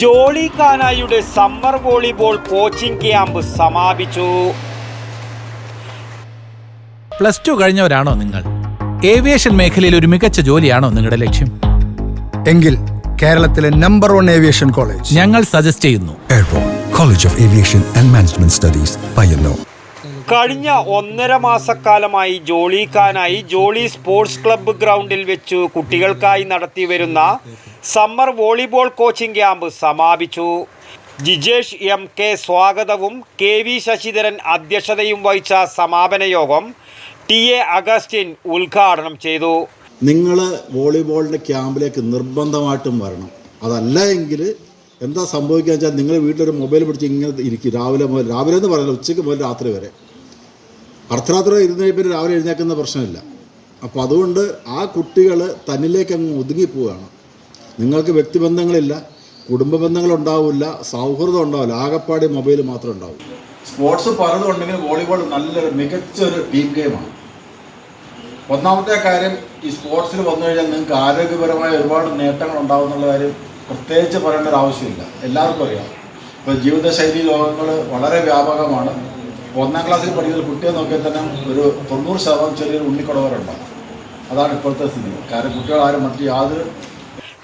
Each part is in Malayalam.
ജോളി കാനായുടെ സമ്മർ വോളിബോൾ കോച്ചിംഗ് ക്യാമ്പ് സമാപിച്ചു. പ്ലസ് ടു കഴിഞ്ഞവരാണോ നിങ്ങൾ? ഏവിയേഷൻ മേഖലയിൽ ഒരു മികച്ച ജോലിയാണോ നിങ്ങളുടെ ലക്ഷ്യം? എങ്കിൽ കേരളത്തിലെ നമ്പർ 1 ഏവിയേഷൻ കോളേജ് ഞങ്ങൾ സജസ്റ്റ് ചെയ്യുന്നു. Airport college of aviation and management studies, Payyanur. കഴിഞ്ഞ 1.5 മാസക്കാലമായി ജോളി കാനായി ജോളി സ്പോർട്സ് ക്ലബ്ബ് ഗ്രൗണ്ടിൽ വെച്ചു കുട്ടികൾക്കായി നടത്തിവരുന്ന സമ്മർ വോളിബോൾ കോച്ചിംഗ് ക്യാമ്പ് സമാപിച്ചു. ജിജേഷ് MK സ്വാഗതവും KV ശശിധരൻ അധ്യക്ഷതയും വഹിച്ച സമാപന യോഗം TA അഗസ്റ്റിൻ ഉദ്ഘാടനം ചെയ്തു. നിങ്ങൾ വോളിബോളിൻ്റെ ക്യാമ്പിലേക്ക് നിർബന്ധമായിട്ടും വരണം. അതല്ല എങ്കിൽ എന്താ സംഭവിക്കുക വെച്ചാൽ നിങ്ങൾ വീട്ടിലൊരു മൊബൈൽ പിടിച്ച് ഇങ്ങനെ ഇരിക്കും. രാവിലെ എന്ന് പറയില്ല, ഉച്ചയ്ക്ക് മുതൽ രാത്രി വരെ. അർദ്ധരാത്രി ഇരുന്ന് പിന്നെ രാവിലെ എഴുന്നേക്കുന്ന പ്രശ്നമില്ല. അപ്പോൾ അതുകൊണ്ട് ആ കുട്ടികൾ തന്നിലേക്ക് അങ്ങ് ഒതുങ്ങിപ്പോവുകയാണ്. നിങ്ങൾക്ക് വ്യക്തിബന്ധങ്ങളില്ല, കുടുംബ ബന്ധങ്ങളുണ്ടാവില്ല, സൗഹൃദം ഉണ്ടാവില്ല, ആകപ്പാടി മൊബൈൽ മാത്രം ഉണ്ടാവും. സ്പോർട്സ് പലതും ഉണ്ടെങ്കിൽ വോളിബോൾ നല്ലൊരു മികച്ചൊരു ടീം ഗെയിമാണ്. ഒന്നാമത്തെ കാര്യം, ഈ സ്പോർട്സിൽ വന്നു കഴിഞ്ഞാൽ നിങ്ങൾക്ക് ആരോഗ്യപരമായ ഒരുപാട് നേട്ടങ്ങൾ ഉണ്ടാവും എന്നുള്ള കാര്യം പ്രത്യേകിച്ച് പറയേണ്ട ഒരു ആവശ്യമില്ല, എല്ലാവർക്കും അറിയാം. ഇപ്പോൾ ജീവിതശൈലി രോഗങ്ങൾ വളരെ വ്യാപകമാണ്. 1ാം ക്ലാസ്സിൽ പഠിക്കുന്ന കുട്ടിയെ നോക്കിയാൽ തന്നെ ഒരു 90% ചെറിയൊരു ഉണ്ണിക്കുടവരുണ്ടാകും. അതാണ് ഇപ്പോഴത്തെ സ്ഥിതി. കാരണം കുട്ടികളാരും മറ്റു യാതൊരു.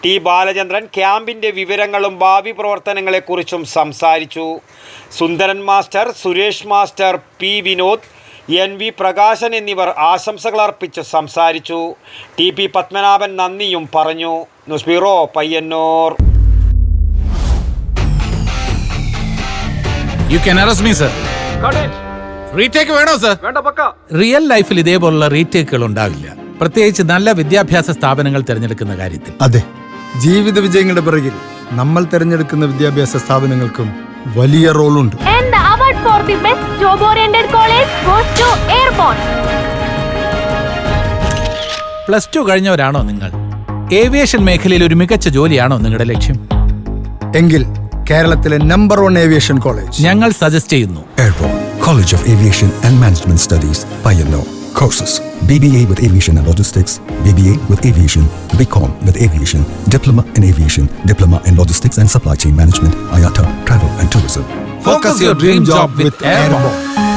T. ബാലചന്ദ്രൻ ക്യാമ്പിൻ്റെ വിവരങ്ങളും ഭാവി പ്രവർത്തനങ്ങളെക്കുറിച്ചും സംസാരിച്ചു. Sundaran master, Suresh master, P. Vinod, NV Prakashan എന്നിവർ ആശംസകൾ അർപ്പിച്ച് സംസാരിച്ചു. TP പത്മനാഭൻ നന്ദിയും പറഞ്ഞു. News bureau, Payyanur. You can arrest me, sir. Retake വേണോ സർ? റിയൽ ലൈഫിൽ ഇതേപോലുള്ള റീടേക്കുകൾ ഉണ്ടാവില്ല, പ്രത്യേകിച്ച് നല്ല വിദ്യാഭ്യാസ സ്ഥാപനങ്ങൾ തിരഞ്ഞെടുക്കുന്ന കാര്യത്തിൽ. അതെ, ജീവിത വിജയങ്ങളുടെ പിറകിൽ നമ്മൾ തിരഞ്ഞെടുക്കുന്ന വിദ്യാഭ്യാസ സ്ഥാപനങ്ങൾക്കും വലിയ റോളുണ്ട്. പ്ലസ് ടു കഴിഞ്ഞവരാണോ നിങ്ങൾ? ഏവിയേഷൻ മേഖലയിൽ ഒരു മികച്ച ജോലിയാണോ നിങ്ങളുടെ ലക്ഷ്യം? എങ്കിൽ കേരളത്തിലെ നമ്പർ 1 ഏവിയേഷൻ കോളേജ് ഞങ്ങൾ സജസ്റ്റ് ചെയ്യുന്നു. Airport college of aviation and management studies, Payyanur. Courses: BBA with Aviation and Logistics, BBA with Aviation, BCom with Aviation, Diploma in Aviation, Diploma in Logistics and Supply Chain Management, IATA, Travel and Tourism. Focus your dream job with Airborne.